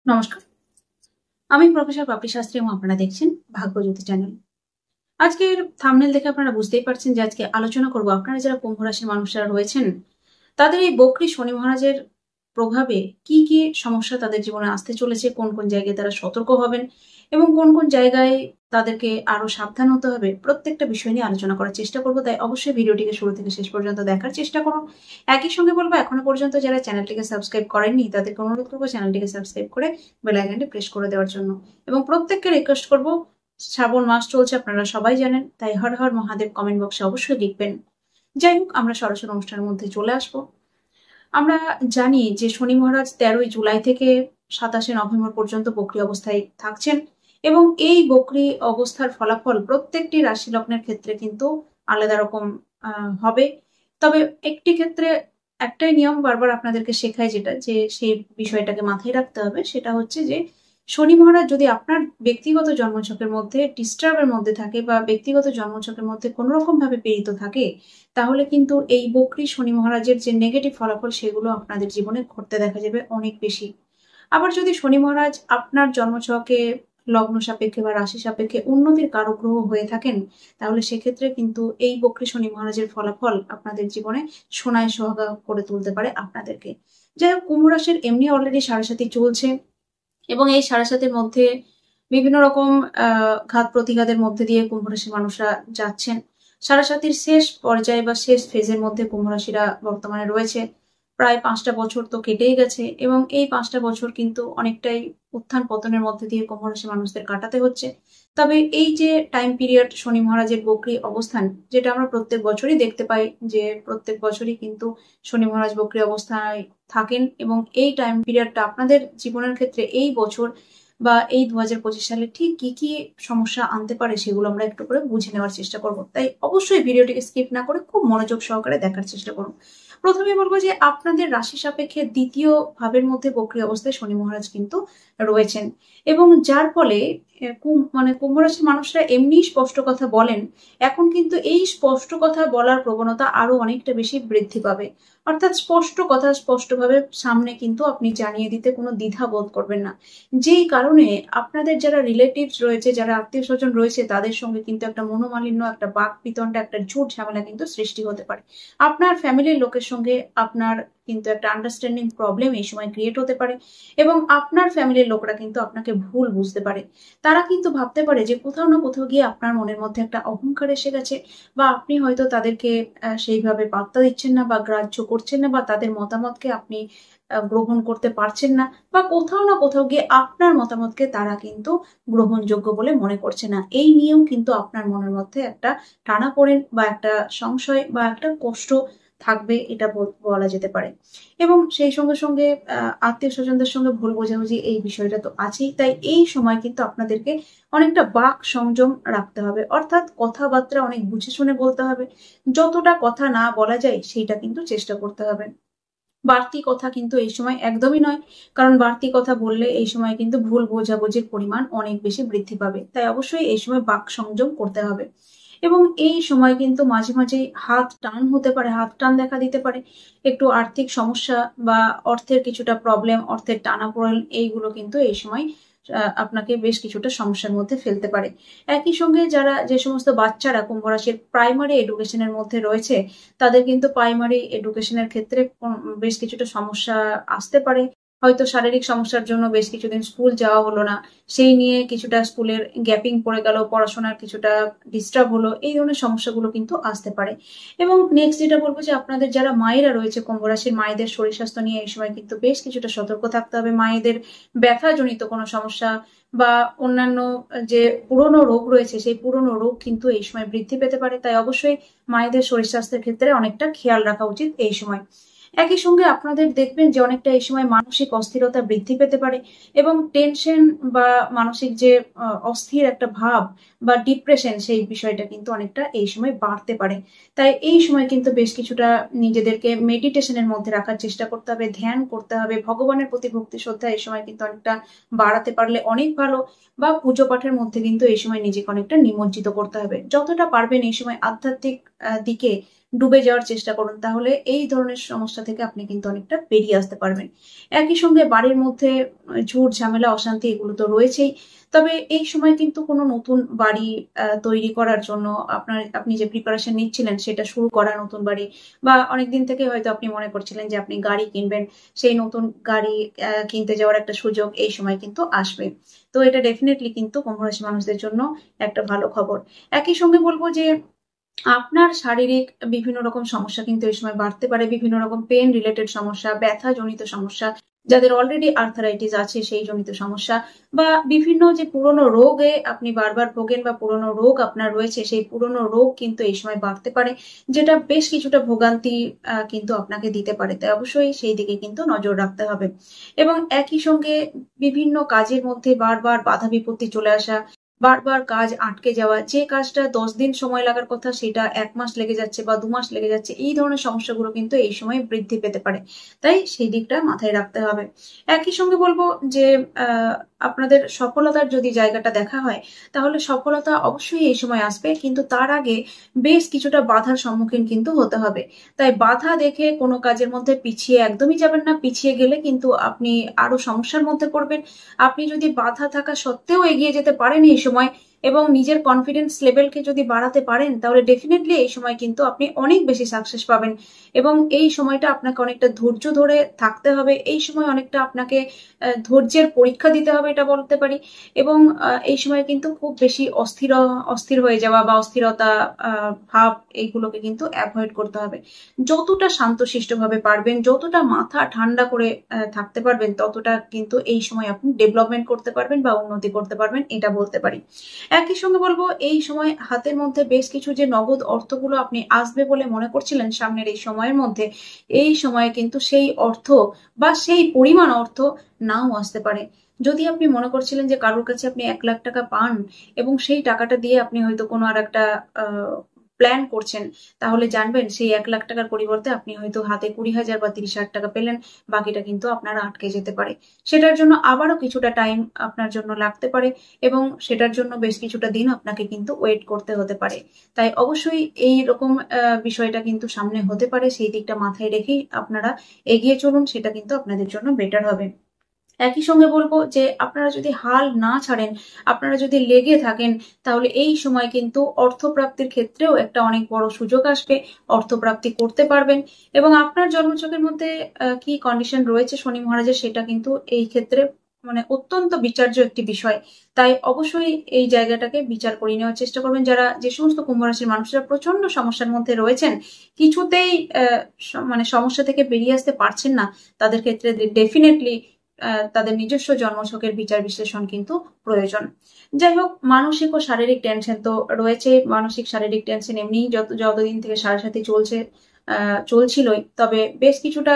নমস্কার, আমি প্রফেসর পাপড়ি শাস্ত্রী এবং আপনারা দেখছেন ভাগ্যজ্যোতি চ্যানেল। আজকের থাম্বনেল দেখে আপনারা বুঝতেই পারছেন যে আজকে আলোচনা করব আপনারা যারা কুম্ভ রাশির মানুষরা রয়েছেন তাদের এই বকরি শনি মহারাজের প্রভাবে কি কি সমস্যা তাদের জীবনে আসতে চলেছে, কোন কোন জায়গায় তারা সতর্ক হবেন এবং কোন কোন জায়গায় তাদেরকে আরো সাবধান হতে হবে, প্রত্যেকটা বিষয় নিয়ে আলোচনা করার চেষ্টা করবো। তাই অবশ্যই ভিডিওটিকে শুরু থেকে শেষ পর্যন্ত দেখার চেষ্টা করুন। একই সঙ্গে বলবো, এখনো পর্যন্ত যারা চ্যানেলটিকে সাবস্ক্রাইব করেননি তাদেরকে অনুরোধ করবো চ্যানেলটিকে সাবস্ক্রাইব করে বেল আইকনটি প্রেস করে দেওয়ার জন্য। এবং প্রত্যেককে রিকোয়েস্ট করবো, শ্রাবণ মাস চলছে আপনারা সবাই জানেন, তাই হর হর মহাদেব কমেন্ট বক্সে অবশ্যই লিখবেন। যাই হোক, আমরা সরাসরি অনুষ্ঠানের মধ্যে চলে আসবো। আমরা জানি যে শনি মহারাজ 13ই জুলাই থেকে 27শে নভেম্বর পর্যন্ত বকরি অবস্থায় থাকছেন এবং এই বকরি অবস্থার ফলাফল প্রত্যেকটি রাশি লগ্নের ক্ষেত্রে কিন্তু আলাদা রকম হবে। তবে একটি ক্ষেত্রে একটাই নিয়ম বারবার আপনাদেরকে শেখায়, যেটা যে সেই বিষয়টাকে মাথায় রাখতে হবে, সেটা হচ্ছে যে শনি মহারাজ যদি আপনার ব্যক্তিগত জন্মছকের মধ্যে ডিস্টার্বের মধ্যে থাকে বা ব্যক্তিগত জন্মছকের মধ্যে কোনো রকম ভাবে পীড়িত থাকে, তাহলে কিন্তু এই বকরি শনি মহারাজের যে নেগেটিভ ফলাফল সেগুলো আপনাদের জীবনে ঘটতে দেখা যাবে অনেক বেশি। আবার যদি শনি মহারাজ আপনার জন্মছকে লগ্ন সাপেক্ষে বা রাশি সাপেক্ষে উন্নতির কারক গ্রহ হয়ে থাকেন, তাহলে সেক্ষেত্রে কিন্তু এই বকরি শনি মহারাজের ফলাফল আপনাদের জীবনে সোনায় সোহাগা করে তুলতে পারে আপনাদেরকে। যাই হোক, কুম্ভ রাশির এমনি অলরেডি সাড়ে চলছে এবং এই সাড়ে মধ্যে বিভিন্ন রকম ঘাত প্রতিঘাতের মধ্যে দিয়ে কুম্ভ রাশির মানুষরা যাচ্ছেন। সাড়ে শেষ পর্যায়ে বা শেষ ফেজের মধ্যে কুম্ভ রাশিরা বর্তমানে রয়েছে। প্রায় 5টা বছর তো কেটেই গেছে এবং এই 5টা বছর কিন্তু অনেকটাই উত্থান পতনের মধ্যে দিয়ে কুম্ভ রাশি মানুষদের কাটাতে হচ্ছে। তবে এই যে টাইম পিরিয়ড শনি মহারাজের বকরি অবস্থান, যেটা আমরা প্রত্যেক বছরই দেখতে পাই যে প্রত্যেক বছরই কিন্তু শনি মহারাজ বকরি অবস্থায় থাকেন এবং এই টাইম পিরিয়ডটা আপনাদের জীবনের ক্ষেত্রে এই বছর বা এই 2025 সালে ঠিক কি কি সমস্যা আনতে পারে সেগুলো আমরা একটু করে বুঝে নেওয়ার চেষ্টা করব। তাই অবশ্যই ভিডিওটিকে স্কিপ না করে খুব মনোযোগ সহকারে দেখার চেষ্টা করুন। প্রথমে বলবো যে আপনাদের রাশি সাপেক্ষে দ্বিতীয় ভাবের মধ্যে বকরি অবস্থায় শনি মহারাজ কিন্তু রয়েছেন এবং যার ফলে কুম্ভ রাশির মানুষরা এমনি স্পষ্ট কথা বলেন। এখন কিন্তু এই স্পষ্ট কথা বলার প্রবণতা আরো অনেকটা বেশি বৃদ্ধি পাবে। অর্থাৎ স্পষ্ট কথা স্পষ্টভাবে সামনে কিন্তু আপনি জানিয়ে দিতে কোনো দ্বিধা বোধ করবেন না। যেই কারণে আপনাদের যারা রিলেটিভস রয়েছে, যারা আত্মীয় স্বজন রয়েছে, তাদের সঙ্গে কিন্তু একটা মনোমালিন্য, একটা বাক বিতণ্ডা, একটা ঝুট ঝামেলা কিন্তু সৃষ্টি হতে পারে। আপনার ফ্যামিলির লোকের সঙ্গে আপনার কিন্তু একটা আন্ডারস্ট্যান্ডিং প্রবলেম এই সময় ক্রিয়েট হতে পারে এবং আপনার ফ্যামিলির লোকরা কিন্তু আপনাকে ভুল বুঝতে পারে। তারা কিন্তু ভাবতে পারে যে কোথাও না কোথাও গিয়ে আপনার মনের মধ্যে একটা অহংকার এসে গেছে বা আপনি হয়তো তাদেরকে সেইভাবে পাত্তা দিচ্ছেন না বা গ্রাহ্য করছেন না বা তাদের মতামতকে আপনি গ্রহণ করতে পারছেন না বা কোথাও না কোথাও গিয়ে আপনার মতামতকে তারা কিন্তু গ্রহণযোগ্য বলে মনে করছে না। এই নিয়েও কিন্তু আপনার মনের মধ্যে একটা টানাপোড়েন বা একটা সংশয় বা একটা কষ্ট থাকবে, এটা বলা যেতে পারে। এবং সেই সঙ্গে সঙ্গে আত্মীয় স্বজনদের সঙ্গে ভুল বোঝাবুঝি এই বিষয়টা তো আছেই। তাই এই সময় কিন্তু আপনাদেরকে অনেকটা বাক সংযম রাখতে হবে, অর্থাৎ কথাবার্তা অনেক বুঝে শুনে বলতে হবে। যতটা কথা না বলা যায় সেইটা কিন্তু চেষ্টা করতে হবে। বাড়তি কথা কিন্তু এই সময় একদমই নয়, কারণ বাড়তি কথা বললে এই সময় কিন্তু ভুল বোঝাবুঝির পরিমাণ অনেক বেশি বৃদ্ধি পাবে। তাই অবশ্যই এই সময় বাক সংযম করতে হবে। এবং এই সময় কিন্তু মাঝে মাঝে হাত টান হতে পারে, হাত টান দেখা দিতে পারে, একটু আর্থিক সমস্যা বা অর্থের কিছুটা প্রবলেম, অর্থের টানাপোড়েন, এইগুলো কিন্তু এই সময় আপনাকে বেশ কিছুটা সমস্যার মধ্যে ফেলতে পারে। একই সঙ্গে যারা যে সমস্ত বাচ্চারা কুম্ভ রাশির প্রাইমারি এডুকেশনের মধ্যে রয়েছে, তাদের কিন্তু প্রাইমারি এডুকেশনের ক্ষেত্রে বেশ কিছুটা সমস্যা আসতে পারে। হয়তো শারীরিক সমস্যার জন্য বেশ কিছুদিন স্কুল যাওয়া হলো না, সেই নিয়ে কিছুটা স্কুলের গ্যাপিং পড়ে গেল, পড়াশোনার কিছুটা ডিস্টার্ব হলো, এই ধরনের সমস্যাগুলো কিন্তু আসতে পারে। এবং নেক্সট যেটা বলবো যে আপনাদের যারা মায়েরা রয়েছে কুম্ভ রাশির, মায়েদের শরীর স্বাস্থ্য নিয়ে এই সময় কিন্তু বেশ কিছুটা সতর্ক থাকতে হবে। মায়েদের ব্যথাজনিত কোনো সমস্যা বা অন্যান্য যে পুরনো রোগ রয়েছে, সেই পুরনো রোগ কিন্তু এই সময় বৃদ্ধি পেতে পারে। তাই অবশ্যই মায়েদের শরীর স্বাস্থ্যের ক্ষেত্রে অনেকটা খেয়াল রাখা উচিত এই সময়। একই সঙ্গে আপনাদের দেখবেন যে অনেকটা এই সময় মানসিক অস্থিরতা বৃদ্ধি পেতে পারে এবং টেনশন বা মানসিক যে অস্থির একটা ভাব বা ডিপ্রেশন, সেই বিষয়টা কিন্তু অনেকটা এই সময় বাড়তে পারে। তাই এই সময় কিন্তু বেশ কিছুটা নিজেদেরকে মেডিটেশনের মধ্যে রাখার চেষ্টা করতে হবে, ধ্যান করতে হবে, ভগবানের প্রতি ভক্তি শ্রদ্ধা এই সময় কিন্তু অনেকটা বাড়াতে পারলে অনেক ভালো। বা পুজো পাঠের মধ্যে কিন্তু এই সময় নিজেকে অনেকটা নিমজ্জিত করতে হবে। যতটা পারবেন এই সময় আধ্যাত্মিক দিকে ডুবে যাওয়ার চেষ্টা করুন, তাহলে এই ধরনের সমস্যা থেকে আপনি কিন্তু অনেকটা বেরিয়ে আসতে পারবেন। একই সঙ্গে বাড়ির মধ্যে ঝুট ঝামেলা অশান্তি এগুলো তো রয়েছেই, তবে এই সময় কিন্তু কোনো নতুন বাড়ি তৈরি করার জন্য আপনি যে প্রিপারেশন নিচ্ছিলেন সেটা শুরু করা, নতুন বাড়ি, বা অনেকদিন থেকে হয়তো আপনি মনে করছিলেন যে আপনি গাড়ি কিনবেন, সেই নতুন গাড়ি কিনতে যাওয়ার একটা সুযোগ এই সময় কিন্তু আসবে। তো এটা ডেফিনেটলি কিন্তু কুম্ভ রাশি মানুষদের জন্য একটা ভালো খবর। একই সঙ্গে বলবো যে আপনার শারীরিক বিভিন্ন রকম সমস্যা কিন্তু এই সময় বাড়তে পারে, বিভিন্ন রকম পেন রিলেটেড সমস্যা, ব্যথা জনিত সমস্যা, যাদের অলরেডি আর্থারাইটিস আছে সেই জনিত সমস্যা, বা বিভিন্ন যে পুরনো রোগে আপনি বারবার ভোগেন বা পুরনো রোগ আপনার রয়েছে, সেই পুরনো রোগ কিন্তু এই সময় বাড়তে পারে, যেটা বেশ কিছুটা ভোগান্তি কিন্তু আপনাকে দিতে পারে। তাই অবশ্যই সেই দিকে কিন্তু নজর রাখতে হবে। এবং একই সঙ্গে বিভিন্ন কাজের মধ্যে বারবার বাধা বিপত্তি চলে আসা, বারবার কাজ আটকে যাওয়া, যে কাজটা 10 দিন সময় লাগার কথা সেটা 1 মাস লেগে যাচ্ছে বা 2 মাস লেগে যাচ্ছে, এই ধরনের সমস্যাগুলো কিন্তু এই সময় বৃদ্ধি পেতে পারে। তাই সেই দিকটা মাথায় রাখতে হবে। একই সঙ্গে বলবো যে আপনাদের সফলতার যদি জায়গাটা দেখা হয়, তাহলে সফলতা অবশ্যই এই সময় আসবে, কিন্তু তার আগে বেশ কিছুটা বাধার সম্মুখীন কিন্তু হতে হবে। তাই বাধা দেখে কোনো কাজের মধ্যে পিছিয়ে একদমই যাবেন না, পিছিয়ে গেলে কিন্তু আপনি আরো সমস্যার মধ্যে পড়বেন। আপনি যদি বাধা থাকা সত্ত্বেও এগিয়ে যেতে পারেন এই সময় এবং নিজের কনফিডেন্স লেভেলকে যদি বাড়াতে পারেন, তাহলে ডেফিনেটলি এই সময় কিন্তু আপনি অনেক বেশি সাকসেস পাবেন। এবং এই সময়টা আপনাকে অনেকটা ধৈর্য ধরে থাকতে হবে, এই সময় অনেকটা আপনাকে ধৈর্যের পরীক্ষা দিতে হবে এটা বলতে পারি। এবং এই সময় কিন্তু খুব বেশি অস্থির হয়ে যাওয়া বা অস্থিরতা ভাব এইগুলোকে কিন্তু অ্যাভয়েড করতে হবে। যতটা শান্তশিষ্ট ভাবে পারবেন, যতটা মাথা ঠান্ডা করে থাকতে পারবেন, ততটা কিন্তু এই সময় আপনি ডেভেলপমেন্ট করতে পারবেন বা উন্নতি করতে পারবেন এটা বলতে পারি। একই সঙ্গে বলবো এই সময় হাতের মধ্যে বেশ কিছু যে নগদ অর্থগুলো আপনি আসবে বলে মনে করছিলেন সামনের এই সময়ের মধ্যে, এই সময়ে কিন্তু সেই অর্থ বা সেই পরিমাণ অর্থ নাও আসতে পারে। যদি আপনি মনে করছিলেন যে কারোর কাছে আপনি 1 লাখ টাকা পান এবং সেই টাকাটা দিয়ে আপনি হয়তো কোনো আর একটা প্ল্যান করছেন, তাহলে জানবেন সেই 1 লাখ টাকার পরিবর্তে আপনি হয়তো হাতে 20,000 বা 30,000 টাকা পেলেন, বাকিটা কিন্তু আপনার আটকে যেতে পারে। সেটার জন্য আবারও কিছুটা টাইম আপনার জন্য লাগতে পারে এবং সেটার জন্য বেশ কিছুটা দিন আপনাকে কিন্তু ওয়েট করতে হতে পারে। তাই অবশ্যই এই রকম বিষয়টা কিন্তু সামনে হতে পারে, সেই দিকটা মাথায় রেখেই আপনারা এগিয়ে চলুন, সেটা কিন্তু আপনাদের জন্য বেটার হবে। একই সঙ্গে বলবো যে আপনারা যদি হাল না ছাড়েন, আপনারা যদি লেগে থাকেন, তাহলে এই সময় কিন্তু অর্থপ্রাপ্তির ক্ষেত্রেও একটা অনেক বড় সুযোগ আসবে, অর্থপ্রাপ্তি করতে পারবেন। এবং আপনার জন্মছকের মধ্যে কি কন্ডিশন রয়েছে শনি মহারাজের, সেটা কিন্তু এই ক্ষেত্রে মানে অত্যন্ত বিচার্য একটি বিষয়। তাই অবশ্যই এই জায়গাটাকে বিচার করে নেওয়ার চেষ্টা করবেন। যে সমস্ত কুম্ভ রাশির মানুষরা প্রচন্ড সমস্যার মধ্যে রয়েছেন, কিছুতেই মানে সমস্যা থেকে বেরিয়ে আসতে পারছেন না, তাদের ক্ষেত্রে ডেফিনেটলি তাদের নিজস্ব জন্মছকের বিচার বিশ্লেষণ কিন্তু প্রয়োজন। যাই হোক, মানসিক ও শারীরিক টেনশন তো রয়েছে। মানসিক শারীরিক টেনশন এমনি যতদিন থেকে সাড়ে চলছে চলছিলই, তবে বেশ কিছুটা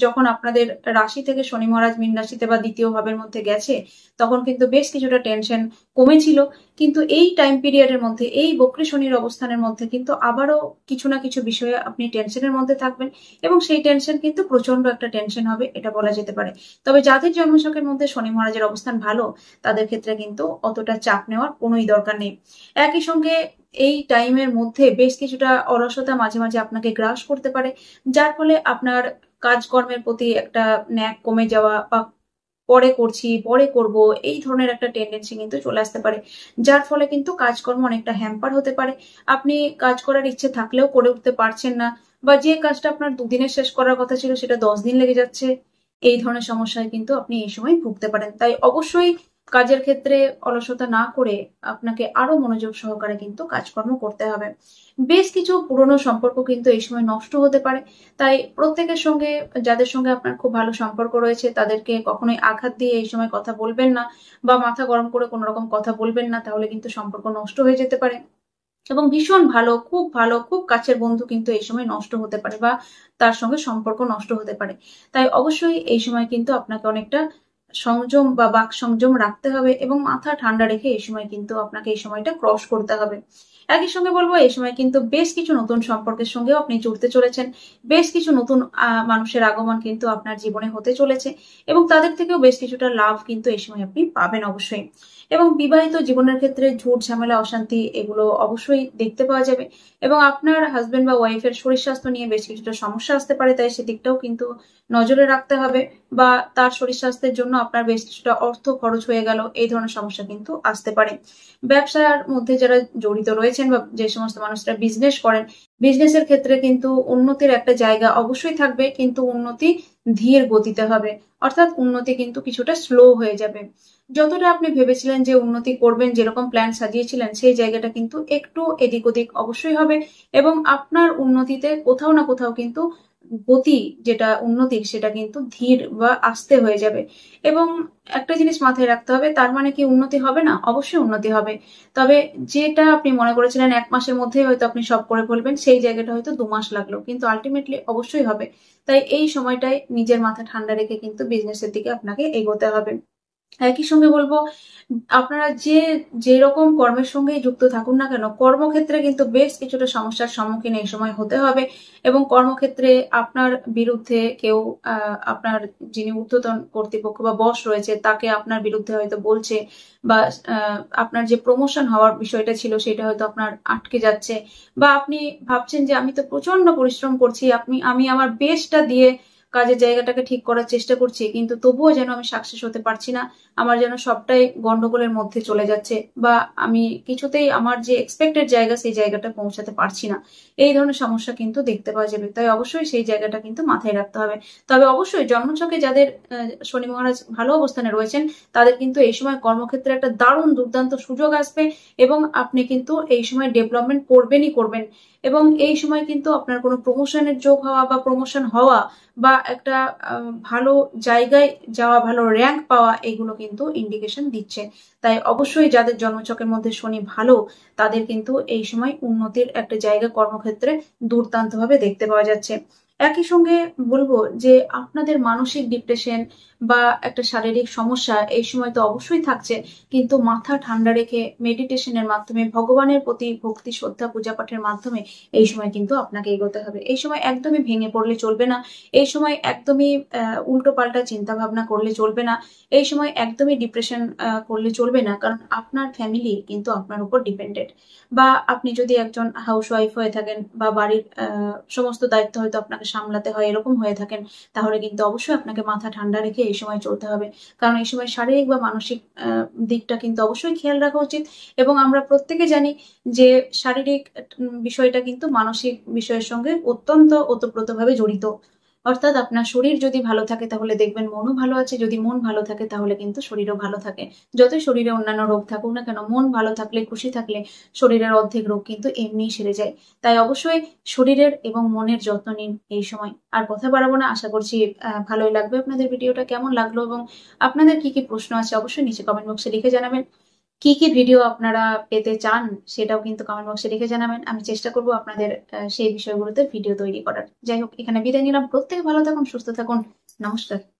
যখন আপনাদের রাশি থেকে শনি মহারাজ মীন রাশিতে বা দ্বিতীয় ভাবের মধ্যে গেছে, তখন কিন্তু বেশ কিছুটা টেনশন কমেছিল। কিন্তু এই টাইম পিরিয়ডের মধ্যে, এই বক্রী শনির অবস্থানের মধ্যে কিন্তু আবারও কিছু না কিছু বিষয়ে আপনি টেনশনের মধ্যে থাকবেন এবং সেই টেনশন কিন্তু প্রচন্ড একটা টেনশন হবে এটা বলা যেতে পারে। তবে যাদের জন্মছকের মধ্যে শনি মহারাজের অবস্থান ভালো, তাদের ক্ষেত্রে কিন্তু অতটা চাপ নেওয়ার কোনোই দরকার নেই। একই সঙ্গে এই টাইমের মধ্যে বেশ কিছুটা অলসতা মাঝে মাঝে আপনাকে গ্রাস করতে পারে, যার ফলে আপনার কাজকর্মের প্রতি একটা ন্যাক কমে যাওয়া বা পরে করছি পরে করব এই ধরনের একটা টেন্ডেন্সি কিন্তু চলে আসতে পারে, যার ফলে কিন্তু কাজকর্ম অনেকটা হ্যাম্পার হতে পারে। আপনি কাজ করার ইচ্ছে থাকলেও করে উঠতে পারছেন না, বা যে কাজটা আপনার 2 দিনে শেষ করার কথা ছিল সেটা 10 দিন লেগে যাচ্ছে। এই ধরনের সমস্যায় কিন্তু আপনি এই সময় ভুগতে পারেন। তাই অবশ্যই কাজের ক্ষেত্রে অলসতা না করে আপনাকে আরো মনোযোগ সহকারে কিন্তু কাজকর্ম করতে হবে। বেশ কিছু পুরনো সম্পর্ক কিন্তু এই সময় নষ্ট হতে পারে। তাই প্রত্যেকের সঙ্গে, যাদের সঙ্গে আপনার খুব ভালো সম্পর্ক রয়েছে, তাদেরকে কখনোই আঘাত দিয়ে এই সময় কথা বলবেন না বা মাথা গরম করে কোনো রকম কথা বলবেন না, তাহলে কিন্তু সম্পর্ক নষ্ট হয়ে যেতে পারে। এবং ভীষণ ভালো খুব কাছের বন্ধু কিন্তু এই সময় নষ্ট হতে পারে বা তার সঙ্গে সম্পর্ক নষ্ট হতে পারে। তাই অবশ্যই এই সময় কিন্তু আপনাকে অনেকটা সংযম বা বাক সংযম রাখতে হবে এবং মাথা ঠান্ডা রেখে এই সময় কিন্তু আপনাকে এই সময়টা ক্রস করতে হবে। একই সঙ্গে বলবো এই সময় কিন্তু বেশ কিছু নতুন সম্পর্কের সঙ্গেও আপনি জুড়তে চলেছেন। বেশ কিছু নতুন মানুষের আগমন কিন্তু আপনার জীবনে হতে চলেছে এবং তাদের থেকেও বেশ কিছুটা লাভ কিন্তু এই সময় আপনি পাবেন অবশ্যই। এবং বিবাহিত জীবনের ক্ষেত্রে ঝুট ঝামেলা অশান্তি এগুলো অবশ্যই দেখতে পাওয়া যাবে এবং আপনার হাজবেন্ড বা ওয়াইফের শরীর স্বাস্থ্য নিয়ে বেশ কিছুটা সমস্যা আসতে পারে, তাই সেদিকটাও কিন্তু নজরে রাখতে হবে। বা তার শরীর স্বাস্থ্যের জন্য আপনার বেশ কিছুটা অর্থ খরচ হয়ে গেল, এই ধরনের সমস্যা কিন্তু আসতে পারে। ব্যবসার মধ্যে যারা জড়িত রয়েছেন বা যে সমস্ত মানুষরা বিজনেস করেন, বিজনেসের ক্ষেত্রে কিন্তু উন্নতির একটা জায়গা অবশ্যই থাকবে, কিন্তু উন্নতি ধীর গতিতে হবে, অর্থাৎ উন্নতি কিন্তু কিছুটা স্লো হয়ে যাবে। যতটা আপনি ভেবেছিলেন যে উন্নতি করবেন, যেরকম প্ল্যান সাজিয়েছিলেন, সেই জায়গাটা কিন্তু একটু এদিক ওদিক অবশ্যই হবে এবং আপনার উন্নতিতে কোথাও না কোথাও কিন্তু গতি যেটা উন্নতির সেটা কিন্তু ধীর বা আস্তে হয়ে যাবে। এবং একটা জিনিস মাথায় রাখতে হবে, তার মানে কি উন্নতি হবে না? অবশ্যই উন্নতি হবে, তবে যেটা আপনি মনে করেছিলেন 1 মাসের মধ্যেই হয়তো আপনি সব করে ফেলবেন, সেই জায়গাটা হয়তো 2 মাস লাগলো, কিন্তু আলটিমেটলি অবশ্যই হবে। তাই এই সময়টায় নিজের মাথা ঠান্ডা রেখে কিন্তু বিজনেসের দিকে আপনাকে এগোতে হবে। একই সঙ্গে বলবো, আপনারা যেরকম কর্মের সঙ্গে যুক্ত থাকুন না কেন, কর্মক্ষেত্রে কিন্তু বেশ কিছুটা সমস্যার সম্মুখীন এই সময় হতে হবে এবং কর্মক্ষেত্রে আপনার বিরুদ্ধে কেউ আপনার যিনি ঊর্ধ্বতন কর্তৃপক্ষ বা বস রয়েছে তাকে আপনার বিরুদ্ধে হয়তো বলছে, বা আপনার যে প্রমোশন হওয়ার বিষয়টা ছিল সেটা হয়তো আপনার আটকে যাচ্ছে, বা আপনি ভাবছেন যে আমি তো প্রচন্ড পরিশ্রম করছি, আমি আমার বেস্টটা দিয়ে কাজের জায়গাটাকে ঠিক করার চেষ্টা করছি, কিন্তু তবুও যেন আমি সাকসেস হতে পারছি না, আমার যেন সবটাই গন্ডগোলের মধ্যে চলে যাচ্ছে, বা আমি কিছুতেই আমার যে এক্সপেক্টেড জায়গা সেই জায়গাটা পৌঁছাতে পারছি না। এই ধরনের সমস্যা কিন্তু দেখতে পাওয়া যাবে, তাই অবশ্যই সেই জায়গাটা কিন্তু মাথায় রাখতে হবে। তবে অবশ্যই জন্মছকে যাদের শনি মহারাজ ভালো অবস্থানে রয়েছেন, তাদের কিন্তু এই সময় কর্মক্ষেত্রে একটা দারুণ দুর্দান্ত সুযোগ আসবে এবং আপনি কিন্তু এই সময় ডেভেলপমেন্ট করবেনই করবেন। এবং এই সময় কিন্তু আপনার কোনো প্রমোশনের যোগ হওয়া বা প্রমোশন হওয়া বা একটা ভালো জায়গায় যাওয়া, ভালো র্যাঙ্ক পাওয়া, এগুলো কিন্তু ইন্ডিকেশন দিচ্ছে। তাই অবশ্যই যাদের জন্মছকের মধ্যে শনি ভালো, তাদের কিন্তু এই সময় উন্নতির একটা জায়গা কর্মক্ষেত্রে দুর্দান্ত ভাবে দেখতে পাওয়া যাচ্ছে। একই সঙ্গে বলবো যে আপনাদের মানসিক ডিপ্রেশন বা একটা শারীরিক সমস্যা এই সময় তো অবশ্যই থাকছে, কিন্তু মাথা ঠান্ডা রেখে মেডিটেশনের মাধ্যমে, ভগবানের প্রতি ভক্তি শ্রদ্ধা পূজা পাঠের মাধ্যমে এই সময় কিন্তু আপনাকে এগোতে হবে। এই সময় একদমই ভেঙে পড়লে চলবে না, এই সময় একদমই উল্টো পাল্টা চিন্তা ভাবনা করলে চলবে না, এই সময় একদমই ডিপ্রেশন করলে চলবে না, কারণ আপনার ফ্যামিলি কিন্তু আপনার উপর ডিপেন্ডেন্ট। বা আপনি যদি একজন হাউস ওয়াইফ হয়ে থাকেন বা বাড়ির সমস্ত দায়িত্ব হয়তো আপনাকে সামলাতে হয়, এরকম হয়ে থাকেন, তাহলে কিন্তু অবশ্যই আপনাকে মাথা ঠান্ডা রেখে এই সময় চলতে হবে, কারণ এই সময় শারীরিক বা মানসিক দিকটা কিন্তু অবশ্যই খেয়াল রাখা উচিত। এবং আমরা প্রত্যেকে জানি যে শারীরিক বিষয়টা কিন্তু মানসিক বিষয়ের সঙ্গে অত্যন্ত ওতপ্রোতভাবে জড়িত। অর্থাৎ আপনার শরীর যদি ভালো থাকে তাহলে দেখবেন মনও ভালো আছে, যদি মন ভালো থাকে তাহলে কিন্তু শরীরও ভালো থাকে। যতই শরীরে অন্যান্য রোগ থাকুক না কেন, মন ভালো থাকলে, খুশি থাকলে শরীরের অর্ধেক রোগ কিন্তু এমনিই সেরে যায়। তাই অবশ্যই শরীরের এবং মনের যত্ন নিন এই সময়। আর কথা বাড়াবো না, আশা করছি ভালোই লাগবে আপনাদের ভিডিওটা। কেমন লাগলো এবং আপনাদের কি কি প্রশ্ন আছে অবশ্যই নিচে কমেন্ট বক্সে লিখে জানাবেন। কি কি ভিডিও আপনারা পেতে চান সেটাও কিন্তু কমেন্ট বক্সে লিখে জানাবেন, আমি চেষ্টা করব আপনাদের সেই বিষয়গুলোতে ভিডিও তৈরি করার। যাই হোক, এখানে বিদায় নিলাম। প্রত্যেকে ভালো থাকুন, সুস্থ থাকুন। নমস্কার।